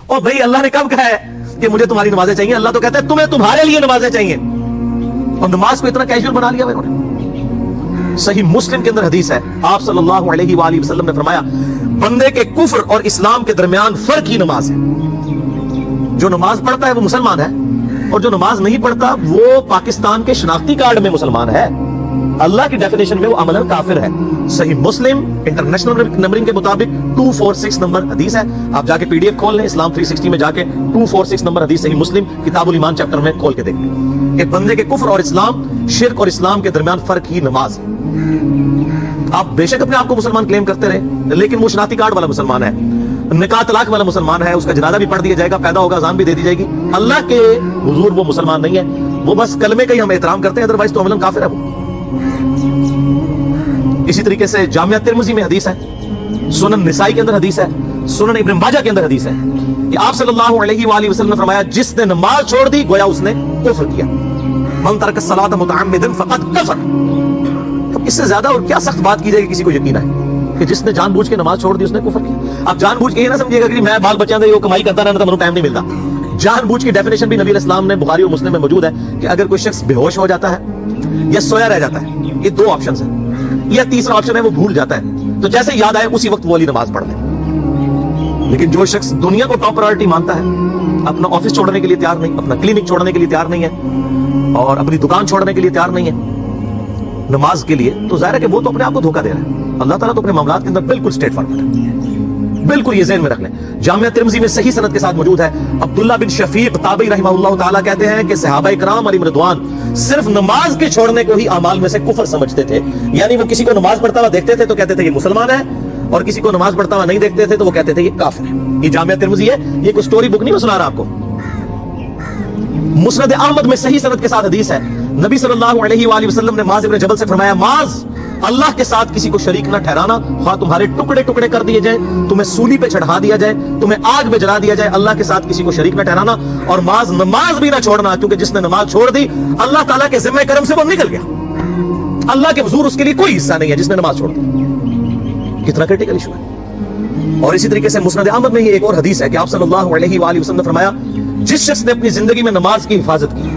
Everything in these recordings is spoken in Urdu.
اور بھائی اللہ نے کب کہا ہے کہ مجھے تمہاری نمازیں چاہیے؟ اللہ تو کہتا ہے تمہیں تمہارے لیے نمازیں چاہیے، اور نماز کو اتنا کیجول بنا لیا انہوں نے۔ صحیح مسلم کے اندر حدیث ہے، آپ صلی اللہ علیہ وآلہ وسلم نے فرمایا بندے کے کفر اور اسلام کے درمیان فرق ہی نماز ہے۔ جو نماز پڑھتا ہے وہ مسلمان ہے، اور جو نماز نہیں پڑھتا وہ پاکستان کے شناختی کارڈ میں مسلمان ہے، اللہ کی ڈیفینیشن میں وہ عملاً کافر ہے۔ صحیح مسلم انٹرنیشنل نمبرنگ کے مطابق 246 نمبر حدیث ہے، آپ جا کے پی ڈی ایف کھول لیں اسلام 360 میں جا کے 246 نمبر حدیث صحیح مسلم کتاب الایمان چیپٹر میں کھول کے دیکھیں کہ بندے کے کفر اور اسلام، شرک اور اسلام کے درمیان فرق ہی نماز ہے۔ آپ بے شک اپنے آپ کو مسلمان کلیم کرتے رہے، لیکن وہ شناختی کارڈ والا مسلمان ہے، نکاح طلاق والا مسلمان ہے، اس کا جنازہ بھی پڑھ دیا جائے گا، پیدا ہوگا اذان بھی دے دی جائے گی، اللہ کے حضور وہ مسلمان نہیں ہے، وہ بس کلمے کا ہی ہم احترام کرتے ہیں، ادروائز تو عملاً کافر ہے وہ۔ اسی طریقے سے جامعہ ترمذی میں حدیث ہے، سنن نسائی کے اندر حدیث ہے، سنن ابن ماجہ کے اندر حدیث ہے کہ آپ صلی اللہ علیہ وآلہ وسلم نے فرمایا جس نے نماز چھوڑ دی گویا اس نے کفر کیا، من ترک الصلاۃ متعمدا فقد کفر۔ اس سے زیادہ اور کیا سخت بات کی جائے کہ کسی کو یقین ہے کہ جس نے جان بوجھ کے نماز چھوڑ دی اس نے کفر کیا۔ آپ جان بوجھ کے یہ نہ سمجھیے گا کہ میں بال بچوں دے وہ کمائی کرتا رہنا تو مجھے ٹائم نہیں ملتا۔ جان بوجھ کی ڈیفینیشن بھی نبی علیہ السلام نے بخاری اور مسلم میں موجود ہے کہ اگر کوئی شخص بے ہوش ہو جاتا ہے یا سویا رہ جاتا ہے، یہ دو آپشنز ہیں، یا تیسرا آپشن ہے وہ بھول جاتا ہے، تو جیسے یاد آئے اسی وقت وہ والی نماز پڑھ لے۔ لیکن جو شخص دنیا کو ٹاپ پرائورٹی مانتا ہے، اپنا آفس چھوڑنے کے لیے تیار نہیں، اپنا کلینک چھوڑنے کے لیے تیار نہیں ہے، اور اپنی دکان چھوڑنے کے لیے تیار نہیں ہے نماز کے لیے، تو ظاہر ہے کہ وہ تو اپنے آپ کو دھوکہ دے رہا ہے۔ اللہ تعالیٰ تو اپنے معاملات کے اندر بالکل اسٹریٹ فارورڈ ہے، بالکل یہ ذہن میں رکھ لیں۔ جامعہ ترمذی میں صحیح سند کے ساتھ موجود ہے، عبداللہ بن شفیق تابعی رحمہ اللہ تعالیٰ کہتے ہیں کہ صحابہ کرام علیہم رضوان صرف نماز کے چھوڑنے کو ہی اعمال میں سے کفر سمجھتے تھے، یعنی وہ کسی کو نماز پڑھتا ہوا دیکھتے تھے تو کہتے تھے یہ مسلمان ہے، اور کسی کو نماز پڑھتا ہوا نہیں دیکھتے تھے تو وہ کہتے تھے یہ کافر ہے۔ یہ جامعہ ترمذی ہے، یہ کوئی سٹوری بک نہیں میں سنا رہا آپ کو۔ مسند احمد میں صحیح سند کے ساتھ حدیث ہے، نبی صلی اللہ علیہ وآلہ وسلم نے معاذ بن جبل سے فرمایا معاذ اللہ کے ساتھ کسی کو شریک نہ ٹھہرانا، خواہ تمہارے ٹکڑے ٹکڑے کر دیے جائیں، تمہیں سولی پہ چڑھا دیا جائے، تمہیں آگ میں جلا دیا جائے، اللہ کے ساتھ کسی کو شریک نہ ٹھہرانا، اور معاذ نماز بھی نہ چھوڑنا، کیونکہ جس نے نماز چھوڑ دی اللہ تعالیٰ کے ذمہ کرم سے وہ نکل گیا، اللہ کے حضور اس کے لیے کوئی حصہ نہیں ہے جس نے نماز چھوڑ دی۔ کتنا کرٹیکل ایشو ہے۔ اور اسی طریقے سے مسند احمد میں یہ ایک اور حدیث ہے کہ آپ صلی اللہ علیہ وآلہ وسلم نے فرمایا جس شخص نے اپنی زندگی میں نماز کی حفاظت کی،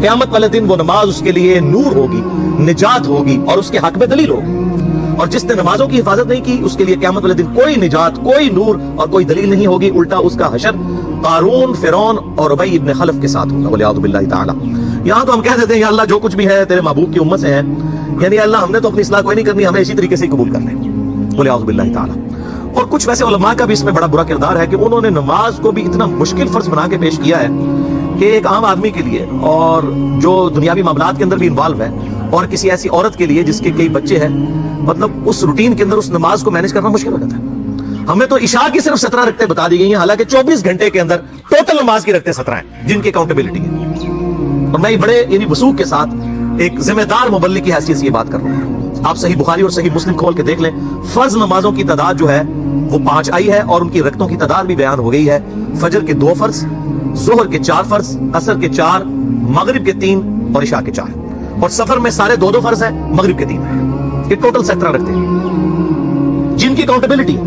قیامت والے دن وہ نماز اس کے لیے نور ہوگی، نجات ہوگی، اور اس کے حق میں دلیل ہوگی، اور جس نے نمازوں کی حفاظت نہیں کی اس کے لیے قیامت والے دن کوئی نجات، کوئی نور اور کوئی دلیل نہیں ہوگی، الٹا اس کا حشر قارون، فرعون اور ابی ابن خلف کے ساتھ ہوگا، والعیاذ باللہ تعالی۔ یہاں تو ہم کہہ دیتے ہیں یا اللہ جو کچھ بھی ہے تیرے محبوب کی امت سے ہے، یعنی اللہ ہم نے تو اپنی اصلاح کوئی نہیں کرنی، ہمیں اسی طریقے سے ہی قبول کر لیں، والعیاذ باللہ تعالی۔ اور کچھ ویسے علماء کا بھی اس میں بڑا برا کردار ہے کہ انہوں نے نماز کو بھی اتنا مشکل فرض بنا کے پیش کیا ہے کہ ایک عام آدمی کے لیے اور جو دنیاوی معاملات کے اندر بھی انوالو ہے، اور کسی ایسی عورت کے لیے جس کے کئی بچے ہیں، مطلب اس روٹین کے اندر اس نماز کو مینج کرنا مشکل ہو جاتا ہے۔ ہمیں تو عشاء کی صرف 17 رکعتیں بتا دی گئی ہیں، حالانکہ 24 گھنٹے کے اندر ٹوٹل نماز کی رکعتیں 17 ہیں جن کی اکاؤنٹیبلٹی ہے۔ اور میں بڑے یعنی وثوق کے ساتھ ایک ذمہ دار مبلغ کی حیثیت سے یہ بات کر رہا ہوں۔ آپ صحیح بخاری اور صحیح مسلم کھول کے دیکھ لیں، فرض نمازوں کی تعداد جو ہے وہ 5 آئی ہے، اور ان کی رکعتوں کی تعداد بھی بیان ہو گئی ہے۔ فجر کے 2 فرض، ظہر کے 4 فرض، عصر کے 4، مغرب کے 3 اور عشاء کے 4، اور سفر میں سارے 2 فرض ہیں، مغرب کے 3 ہیں۔ یہ ٹوٹل 17 رکھتے ہیں جن کی اکاؤنٹیبلٹی،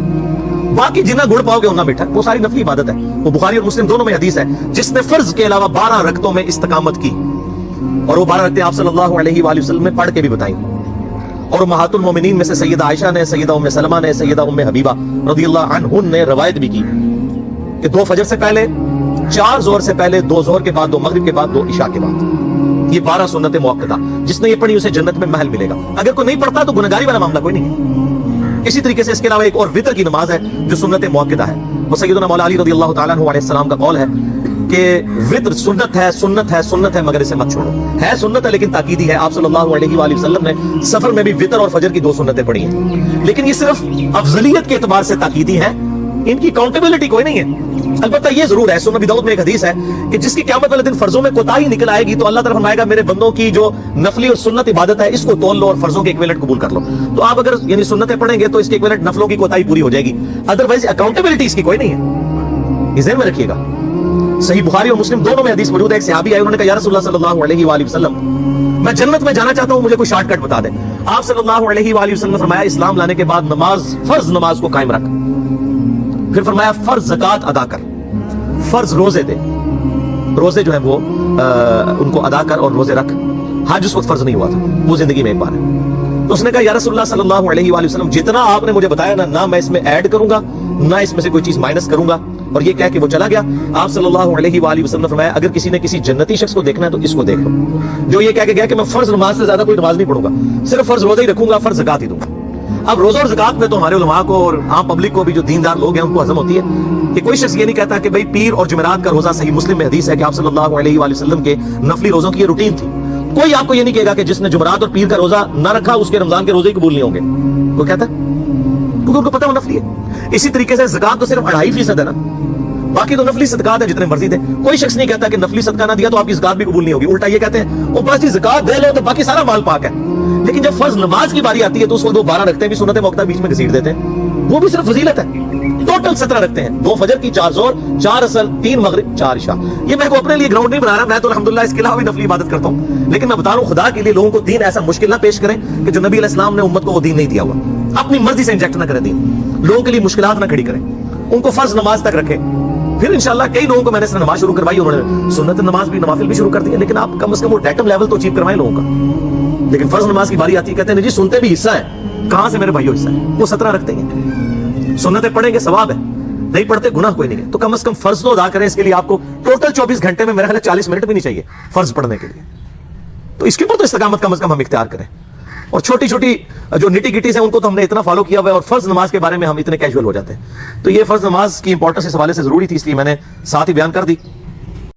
باقی جنہ گڑ پاؤ گے انہا میٹھا، وہ ساری نفلی عبادت ہے۔ وہ بخاری اور مسلم دونوں میں حدیث ہے جس نے فرض کے علاوہ 12 رکعتوں میں استقامت کی، اور وہ 12 رکعتیں آپ صلی اللہ علیہ وآلہ وسلم نے پڑھ کے بھی بتائیں، اور امہات المومنین میں سے سیدہ عائشہ نے، سیدہ ام سلمہ نے، سیدہ ام حبیبہ رضی اللہ عنہن نے روایت بھی کی کہ 2 فجر سے پہلے، 4 ظہر سے پہلے، 2 ظہر کے بعد، 2 مغرب کے بعد، 2 عشاء کے بعد، یہ 12 سنت موقتہ، جس نے یہ پڑھی اسے جنت میں محل ملے گا۔ اگر کوئی نہیں پڑھتا تو گنہگاری والا معاملہ کوئی نہیں ہے۔ اسی طریقے سے اس کے علاوہ ایک اور وتر کی نماز ہے جو سنت موقتہ ہے، وہ سیدنا مولا علی رضی اللہ تعالیٰ عنہ علیہ السلام کا قول ہے کہ وتر سنت ہے، سنت ہے، سنت ہے، مگر اسے مت چھوڑو۔ ہے سنت ہے لیکن تاکیدی ہے۔ آپ صلی اللہ علیہ وآلہ وسلم نے سفر میں بھی وتر اور فجر کی 2 سنتیں پڑھی ہیں، لیکن یہ صرف افضلیت کے اعتبار سے تاکیدی ہے، ان کی اکاؤنٹیبلٹی کوئی نہیں ہے۔ البتہ یہ ضرور ہے، سنن ابی داؤد میں ایک حدیث ہے کہ جس کی قیامت والے دن فرضوں میں کوتاہی نکل آئے گی تو اللہ تعالیٰ فرمائے گا میرے بندوں کی جو نفلی اور سنت عبادت ہے اس کو تول لو اور فرضوں کے ایکویلنٹ قبول کر لو۔ تو آپ اگر یعنی سنتیں پڑھیں گے تو اس کے ایکویلنٹ نفلوں کی کوتاہی پوری ہو جائے گی، ادروائز اکاؤنٹیبلٹی اس کی کوئی نہیں ہے، یہ ذہن میں رکھیے گا۔ صحیح بخاری اور مسلم دونوں میں حدیث موجود ہے، ایک صحابی آئے، انہوں نے کہا یا رسول اللہ صلی اللہ علیہ وآلہ وسلم میں جنت میں جانا چاہتا ہوں، مجھے کوئی شارٹ کٹ بتا دیں۔ آپ صلی اللہ علیہ وآلہ وسلم نے فرمایا اسلام لانے کے بعد نماز، فرض نماز کو قائم رکھ، پھر فرمایا فرض زکات ادا کر، فرض روزے دے، روزے جو ہے وہ ان کو ادا کر اور روزے رکھ۔ حج اس وقت فرض نہیں ہوا تھا، وہ زندگی میں ایک بار ہے۔ تو اس نے کہا یا رسول اللہ صلی اللہ علیہ وآلہ وسلم جتنا آپ نے مجھے بتایا نا، نہ میں اس میں ایڈ کروں گا نہ اس میں سے کوئی چیز مائنس کروں گا، اور یہ کہہ کے وہ چلا گیا۔ آپ صلی اللہ علیہ وآلہ وسلم نے فرمایا اگر کسی نے کسی جنتی شخص کو دیکھنا ہے تو اس کو دیکھ لو، جو یہ کہہ کے گیا کہ میں فرض نماز سے زیادہ کوئی نماز نہیں پڑھوں گا، صرف فرض روزہ ہی رکھوں گا، فرض زکات ہی دوں گا۔ اب روزہ اور زکات میں تو ہمارے علماء کو اور عام پبلک کو بھی، جو دیندار لوگ ہیں، ان کو ہضم ہوتی ہے کہ کوئی شخص یہ نہیں کہتا کہ بھئی پیر اور جمعرات کا روزہ، صحیح مسلم میں حدیث ہے کہ آپ صلی اللہ علیہ وآلہ وسلم کے نفلی روزوں کی یہ روٹین تھی۔ کوئی آپ کو یہ نہیں کہے گا کہ جس نے جمعرات اور پیر کا روزہ نہ رکھا اس کے رمضان کے روزے ہی قبول نہیں ہوں گے، وہ کہتا ہے کیونکہ ان کو پتہ وہ نفلی ہے۔ اسی طریقے سے زکات تو صرف 2.5% ہے نا، باقی تو نفلی صدقات ہیں جتنے مرضی دے۔ کوئی شخص نہیں کہتا کہ نفلی صدقہ نہ دیا تو آپ کی زکات بھی قبول نہیں ہوگی، الٹا یہ کہتے ہیں وہ بس جی زکات دے لو تو باقی سارا مال پاک ہے۔ لیکن جب فرض نماز کی باری آتی ہے تو اس کو 2 12 رکھتے ہیں، بھی سنت موقع بیچ میں گھسیٹ دیتے ہیں، وہ بھی صرف فضیلت ہے۔ ٹوٹل 17 رکھتے ہیں، 2 فجر کی، 4 ظہر، 4 عصر، 3 مغرب، 4 عشاء۔ یہ میں کو اپنے لیے گراؤنڈ نہیں بنا رہا، میں تو الحمدللہ اس کے علاوہ بھی نفلی عبادت کرتا ہوں، لیکن میں بتا رہا ہوں خدا کے لیے لوگوں کو دین ایسا مشکل نہ پیش کریں کہ جو نبی علیہ السلام نے امت کو وہ دین نہیں دیا ہوا، اپنی مرضی سے انجیکٹ نہ کریں دین، لوگوں کے لیے مشکلات نہ کھڑی کریں، ان کو فرض نماز تک رکھیں۔ پھر انشاءاللہ کئی لوگوں کو میں نے اس نے نماز شروع کروائی، انہوں نے سنت نماز بھی، نوافل بھی شروع کر دی ہے، لیکن آپ کم از کم وہ ڈیٹم لیول تو اچیو کروائیں لوگوں کا۔ لیکن فرض نماز کی باری آتی ہے کہتے ہیں جی سنتے بھی حصہ ہے، کہاں سے میرے بھائیو حصہ ہے؟ وہ 17 رکھتے ہیں، سنتیں پڑھیں گے ثواب ہے، نہیں پڑھتے گناہ کوئی نہیں ہے۔ تو کم از کم فرض تو ادا کریں، اس کے لیے آپ کو ٹوٹل 24 گھنٹے میں میرا خیال ہے 40 منٹ بھی نہیں چاہیے فرض پڑھنے کے لیے، تو اس کے اوپر تو استقامت کم از کم ہم اختیار کریں۔ اور چھوٹی چھوٹی جو نٹی گٹیز ہیں ان کو تو ہم نے اتنا فالو کیا ہوا ہے، اور فرض نماز کے بارے میں ہم اتنے کیجول ہو جاتے ہیں۔ تو یہ فرض نماز کی امپورٹنس اس حوالے سے ضروری تھی، اس لیے میں نے ساتھ ہی بیان کر دی۔